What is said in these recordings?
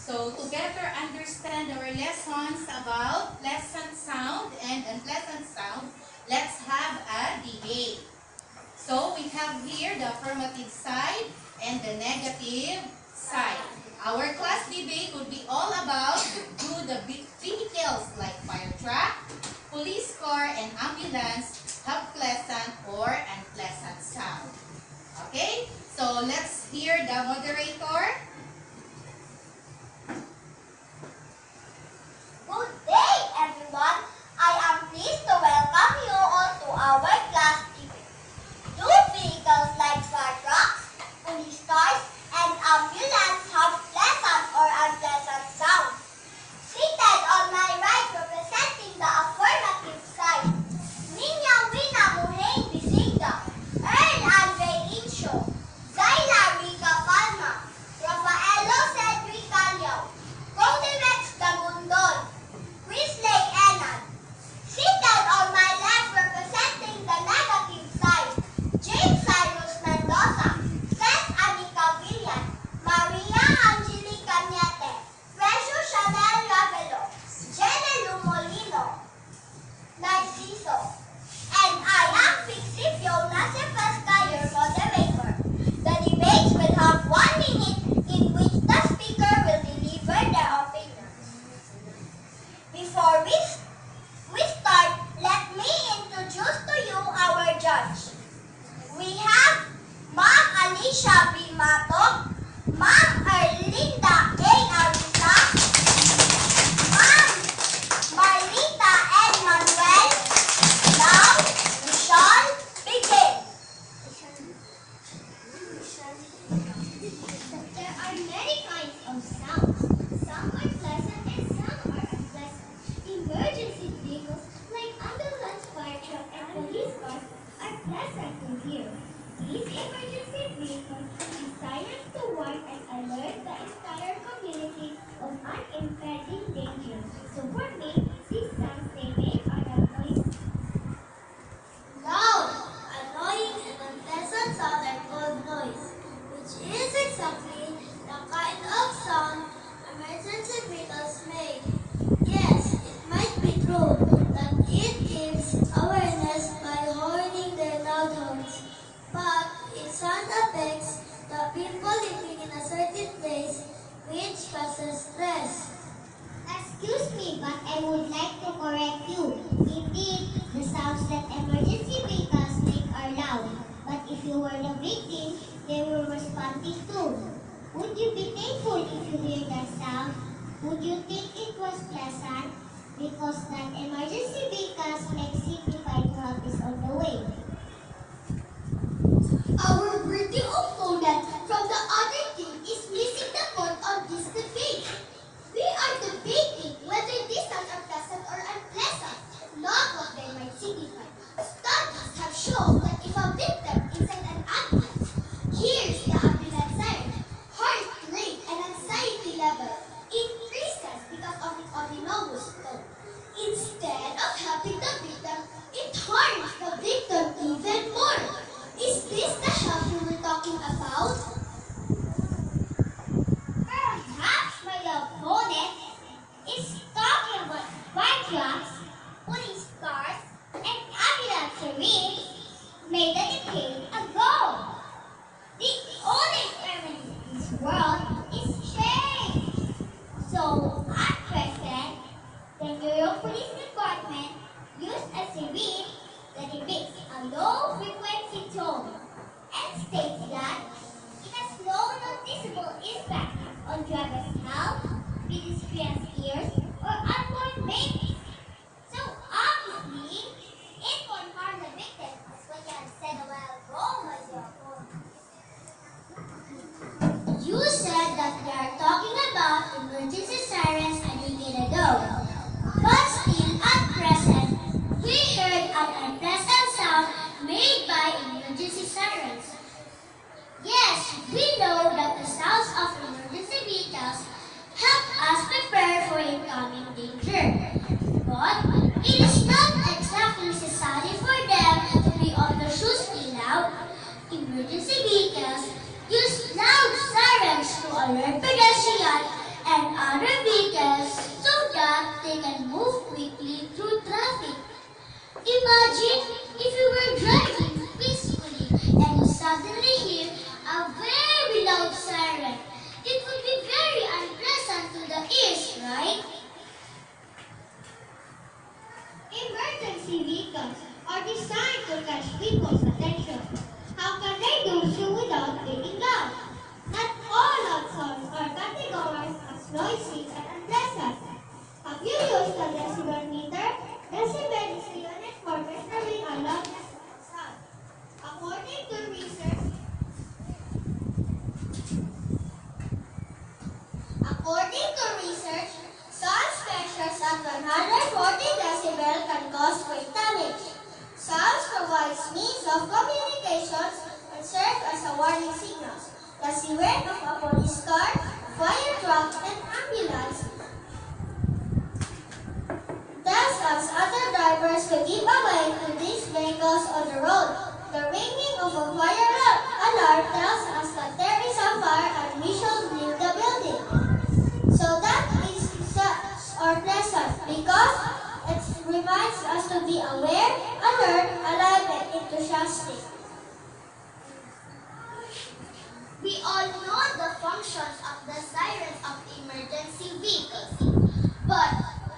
So to better understand our lessons about pleasant sound and unpleasant sound, let's have a debate. So we have here the affirmative side and the negative side. Our class debate would be all about do the vehicles like fire truck, police car, and ambulance have pleasant or unpleasant sound. Okay? So let's hear the moderator. Good day, everyone. I am pleased to welcome you all to our class debate. Do vehicles like fire trucks, police cars, and ambulance have pleasant or unpleasant sound? Seated on my right, representing the affirmative side, Ninya Wina Muheng Bisinga, Earl Andre Incho, Zaila Rica Palma, Rafaelo Cedric Calio, Cody Rex Dagundon, Wesley Enan. Seated on my left, representing the negative side, James Cyrus Mendoza, Seth Anika Villan, Maria Angelica Niete, Precious Chanel Ravelo, Jenny Lumolino, Narciso, and I am Pixie Fiona Sepesca, your moderator. The debates will have 1 minute in which the speaker will deliver their opinion. Before we start, let me introduce to you our judge. We have Ma'am Alicia B. Mato, Ma'am Erlinda A. Arisa, Ma'am Marlita N. Manuel. Now, we shall begin. There are many kinds of sounds. Some are pleasant and some are unpleasant. Emergency vehicles like ambulance, fire truck, and police cars are pleasant to hear. These emergency vehicles use sirens to warn and alert the entire community of an impending danger. So for me, these sounds they make are not noisy. Loud, annoying, and unpleasant sound are called noise, which is exactly the kind of sound emergency vehicles make. Yes, it might be true that it gives awareness by honing their loud horns, but its sound affects the people living in a certain place, which causes stress. Excuse me, but I would like to correct you. Indeed, the sounds that emergency vehicles make are loud, but if you were the victim, they were responding too. Would you be thankful if you hear that sound? Would you think it was pleasant? Because that emergency vehicles make signify to help is on the way. Our worthy opponent from the other team is missing the point of this debate. We are debating whether these sounds are pleasant or unpleasant, not what they might signify. Studies have shown that if a victim inside an ambulance hears the ambulance siren, heart rate and anxiety level increases because of its autonomous tone. Instead of helping the victim, it harms the victim even more. Is this the help we were talking about? Perhaps my opponent is talking about fire trucks, police cars, and ambulance sirens made a decade ago. The only experiment in this world is change. So, at present, the New York Police Department used a siren that emits a low frequency tone and states that it has no noticeable impact on drivers' health, pedestrians' ears, or unborn babies. So obviously, it won't harm the victim, as what you had said a while ago, my dear opponent. You said that we are talking about emergency sirens a decade ago. But still, at present, we heard an unpleasant sound made by emergency sirens. Yes, we know that the sounds of emergency vehicles help us prepare for incoming danger. But it is not exactly necessary for them to be unusually loud. Emergency vehicles use loud sirens to alert pedestrians and and other vehicles so that they can move quickly through traffic. Imagine if you were driving peacefully and you suddenly hear a very loud siren. It would be very unpleasant to the ears, right? Emergency vehicles are designed to catch people's attention. How can they do so without being loud? Not all loud sounds are categorized as noisy and unpleasant. Have you used a decibel meter? Decibel is the unit for measuring a loudness of a sound. According to research, sounds measures at 140 decibel can cause great damage. Sounds provides means of communications and serve as a warning signals. The siren of a police car, a fire truck, and ambulance. Thus, as other drivers to give away to these vehicles on the road. The ringing of a fire alarm tells us that there is a fire and we should leave the building. So that is such or pleasant because it reminds us to be aware, alert, alive, and enthusiastic. We all know the functions of the sirens of emergency vehicles. But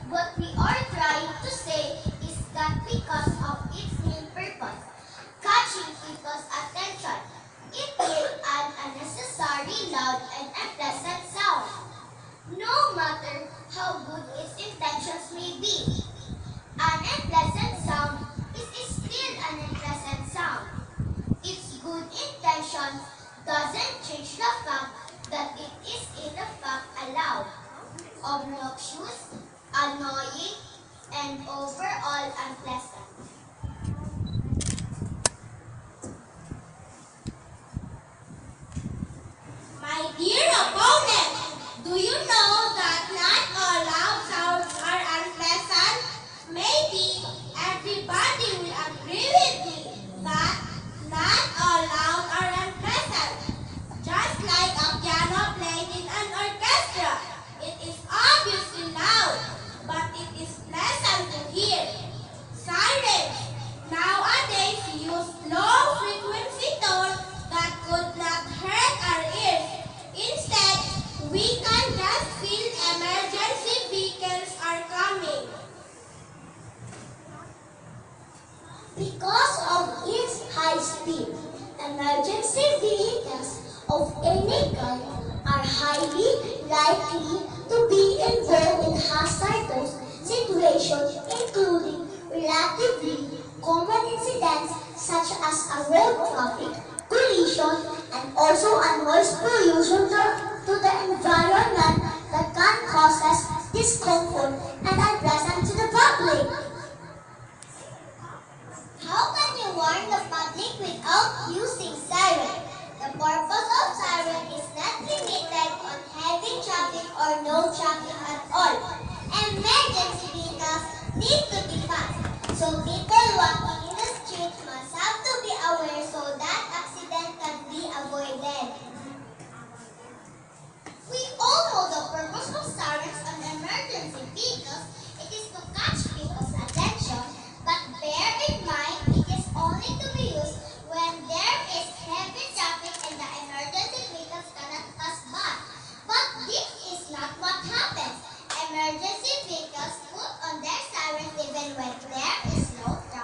what we are trying to say is that because of its main purpose, catching people's attention, it is an unnecessary loud and unpleasant sound. No matter how good its intentions may be, an unpleasant sound is still an unpleasant sound. Its good intentions doesn't change the fact that it is in fact loud, obnoxious, annoying, and overall unpleasant. My dear opponent, do you know that not all loud sounds are unpleasant? Maybe everybody will agree with me that not all loud are unpleasant. Just like a piano played in an orchestra, it is obviously loud, but it is pleasant to hear. Sirens nowadays use low-frequency tone that could not hurt our ears. Instead, we can just feel emergency vehicles are coming. Because of its high speed, emergency vehicles of any kind are highly likely to be involved in hazardous situations, including relatively common incidents such as a road traffic collision and also a noise pollution to the environment that can cause discomfort and unpleasant to the public. How can you warn the public without using siren? The purpose of siren is not limited on heavy traffic or no traffic at all. Emergency vehicles need to be fast, so people walking in the street must have to be aware so that accident can be avoided. We all know the purpose of sirens on emergency vehicles. It is to catch people's attention, but bear in mind it is only to be used when there is heavy traffic and the emergency vehicles cannot pass by. But this is not what happens. Emergency vehicles put on their sirens even when there is no traffic.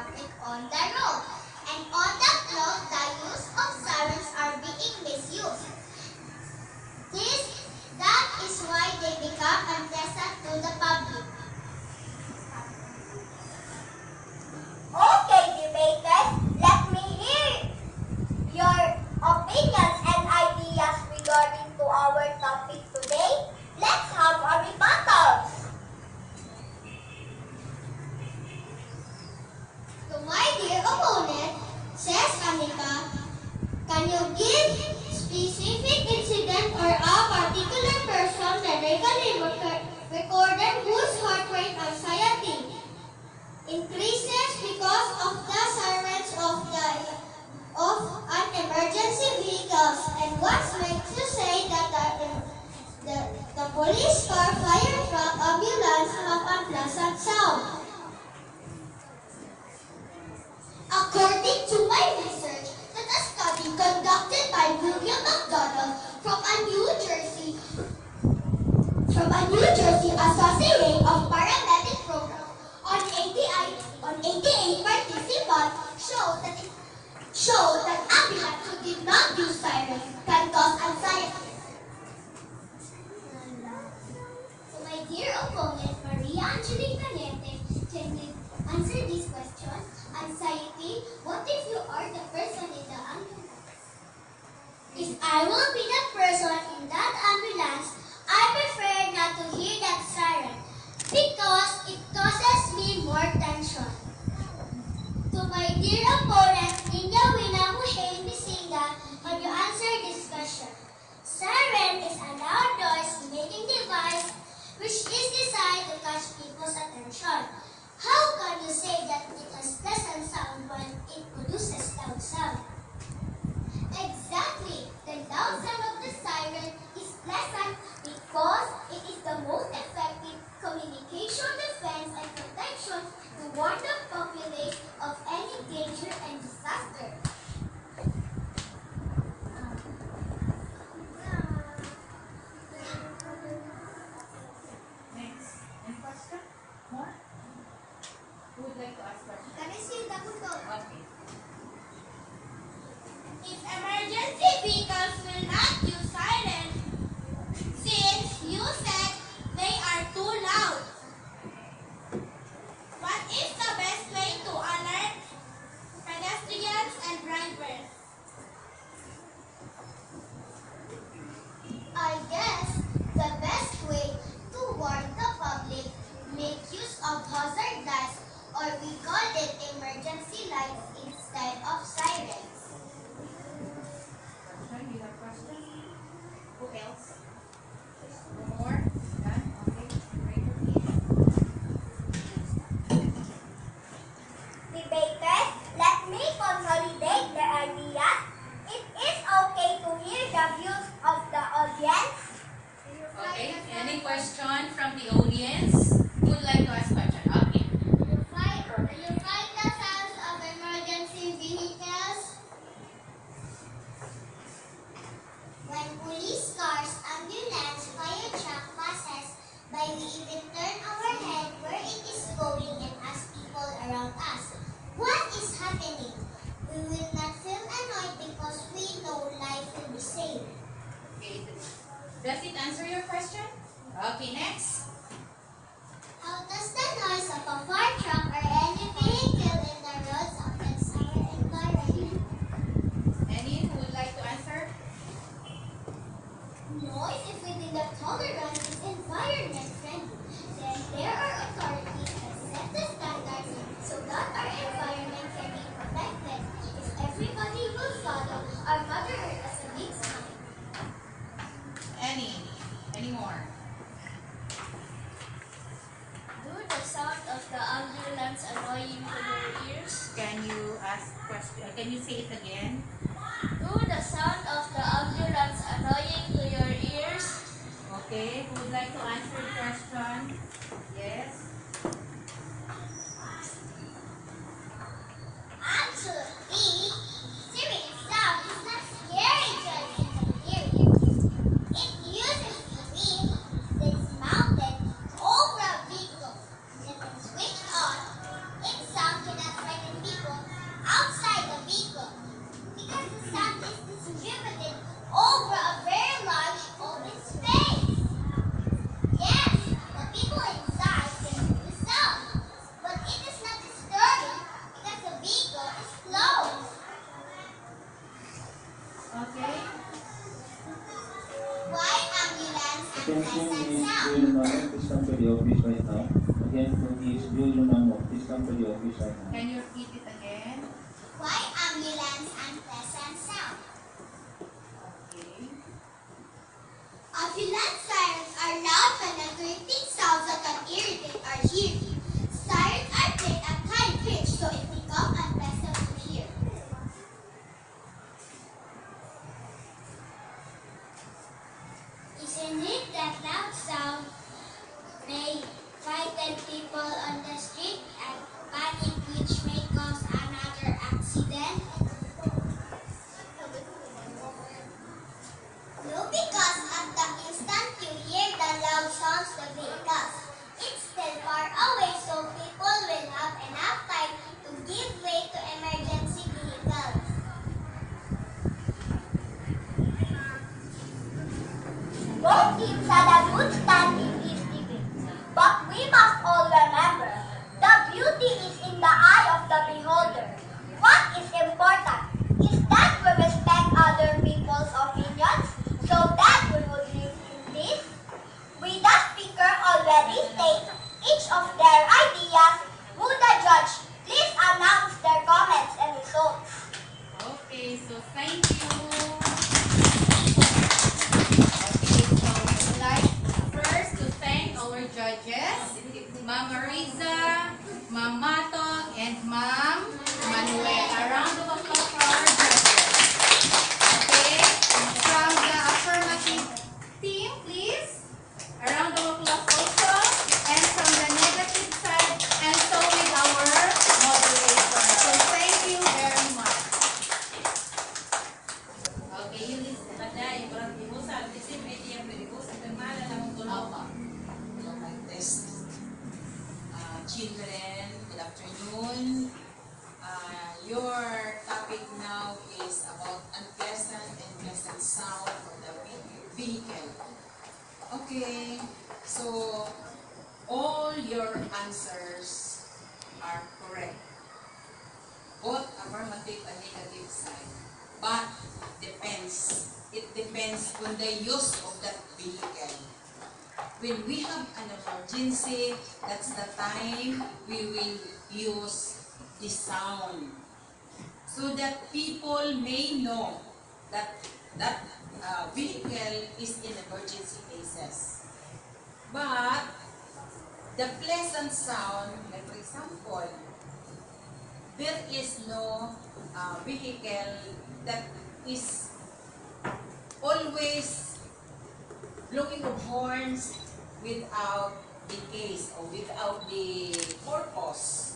police car, fire truck, ambulance have unpleasant sound. According to my research, that a study conducted by William McDonald from a New Jersey Association of Paramedic Program on 88 participants showed that applicants who did not use sirens can cause anxiety. So my dear opponent, Maria Angelica Nete, can you answer this question? Anxiety, what if you are the person in the ambulance? If I will be the person in that ambulance, I prefer not to hear that siren because it causes me more tension. To my dear opponent, Ninja Wina Hussein Bisinga, can you answer this question? Siren is a loud noise-making device which is designed to catch people's attention. How can you say that it has pleasant sound when it produces loud sound? Exactly, the loud sound of the siren is pleasant because it is the most effective communication, defense, and protection to warn the populace of any danger and disaster. Next. Any question? More? Who would like to ask questions? Okay. If emergency vehicles will not use siren, since you said they are too loud, what is the best way to alert pedestrians and drivers? I guess the best way to warn the public, make use of hazard lights, or we call it emergency lights instead of sirens. Question? You have questions? Who else? No more? Done? Okay. Raise your hand. Debaters, let me consolidate the ideas. It is okay to hear the views of the audience. Okay. Any question from the audience? Who would like to ask question? Okay. You find the sounds of emergency vehicles? When police cars, ambulance, fire truck passes by, we even turn our head where it is going and ask people around us, what is happening? We will not feel annoyed because we know life will be saved. Okay. Does it answer your question? Okay, next. How does the noise of a fire truck or any vehicle in the roads affect our environment? Any who would like to answer? Noise, if within the tolerance is environment friendly, then there are authorities that set the standards so that our environment can be protected. If everybody will follow, our Mother Earth as a big sign. Any more? Do the sound of the ambulance annoying to your ears? Can you ask question? Can you say it again? Do the sound of the ambulance annoying to your ears? Okay. Who would like to answer the question? Yes. Actually, hearing sound is not scary to an infant ear. It uses a beam that is mounted over a vehicle that when switched on, its sound cannot frighten people outside the vehicle because the sound is distributed over a very large open space. Yes, the people inside can hear the sound, but it is not disturbing because the vehicle is closed. Okay. Why ambulance and Attention pleasant is sound? Joel Lumamo. Please come to the office right now. Again, is Joel Lumamo. Please come to the office right now. Can you repeat it again? Why ambulance and pleasant sound? Okay. Ambulance sirens are loud penetrating sounds that can irritate our hearing. Sirens are played at high pitch so it becomes unpleasant to hear. Isn't it that loud sound counts the vehicles. It's still far away, so people will have enough time to give way to emergency vehicles. Both teams had a good stand in this debate, but we must all remember, the beauty is in the eye of the beholder. What is important is that we respect other people's opinions so that we would live in peace. With the speaker already state each of their ideas, would the judge please announce their comments and results? Okay, so thank you. Okay, so we would like first to thank our judges, Ma'am Mariza, Ma'am Matong, and Ma'am Manuel. A round of applause for our judges. Okay, from the affirmative team, please. A round of applause also. And from the negative side, and so with our moderator. So thank you very much. Okay, you listen. Opo. Children, good afternoon. Your topic now is about unpleasant and pleasant sound for the vehicle. Okay, so all your answers are correct. Both affirmative and negative side. But depends. It depends on the use of that vehicle. When we have an emergency, that's the time we will use the sound. So that people may know that vehicle is in emergency cases. But the pleasant sound, like for example, there is no vehicle that is always blowing of horns without the case or without the purpose.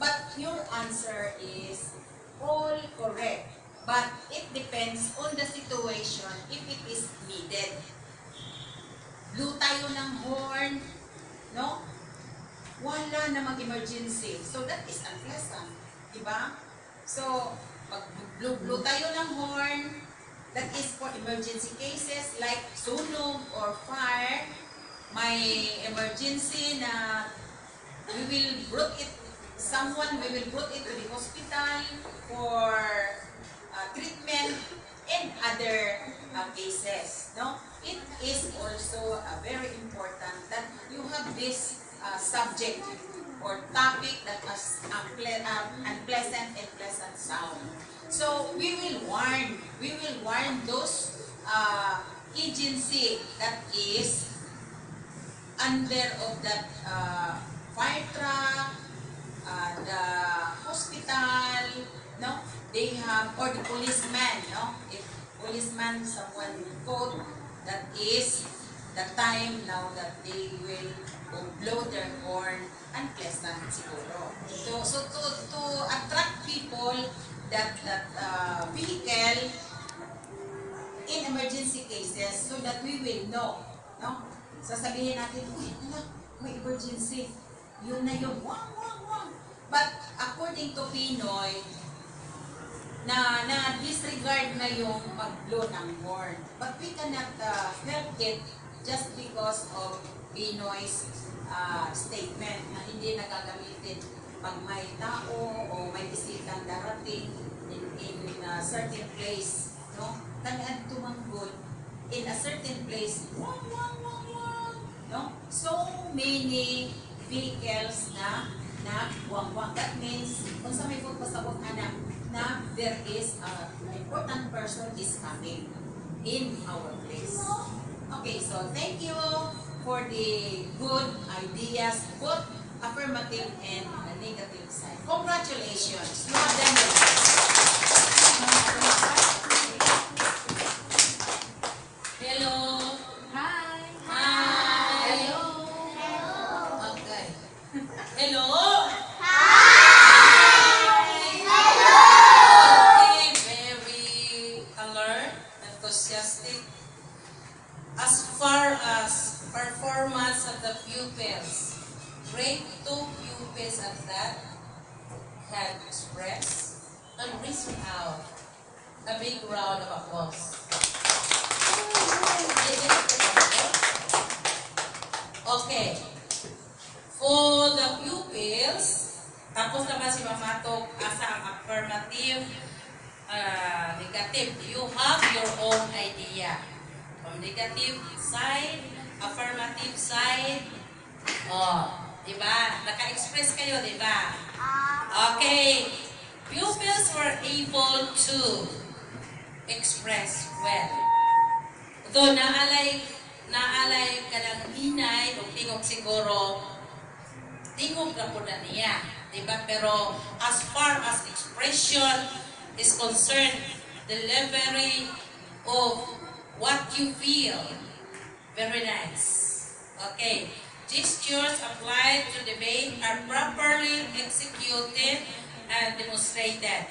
But your answer is all correct. But it depends on the situation if it is needed. Blow tayo ng horn, no? Wala namang emergency. So that is unpleasant. Diba? So, pag blow tayo ng horn, that is for emergency cases like sunog or fire. May emergency na we will brought it to the hospital for treatment and other cases. No, it is also very important that you have this subject or topic that has unpleasant and pleasant sound. So we will warn those agency that is under of that fire truck, the hospital, no? They have, or the policeman, no? If policeman, someone code, that is the time now that they will blow their horn, unpleasant siguro. So to attract people that vehicle in emergency cases so that we will know, no? Sasabihin natin, uy, may emergency. Yun na yun, wang, wang, wang. But according to Pinoy, na disregard na yung mag-blow ng horn. But we cannot help it just because of Pinoy's statement na hindi nagagamitin pag may tao o may bisitang darating in a certain place, no? Tangaan tumanggol in a certain place, wang, wang, wang, wang, no? So many vehicles na wang-wang. That means, kung sa may pagpasabot anak, na there is an important person is coming in our place. Okay, so thank you for the good ideas, both affirmative and negative side. Congratulations! You have done it. Hello! Hi! Hi! Hello! Okay. Hello! Okay, very alert, enthusiastic. As far as performance of the pupils. Grade 2 pupils at that can express and reason out. A big round of applause. Okay. For the pupils, tapos naman si Mamatok asa ang affirmative, negative. You have your own idea. From negative side, affirmative side. Oh, diba? Naka-express kayo, diba? Okay. Pupils were able to express well. Though naalay ka ng hinay o tingog siguro, tingog na po na niya. Diba? Pero as far as expression is concerned, delivery of what you feel, very nice. Okay. Gestures applied to debate are properly executed and demonstrated.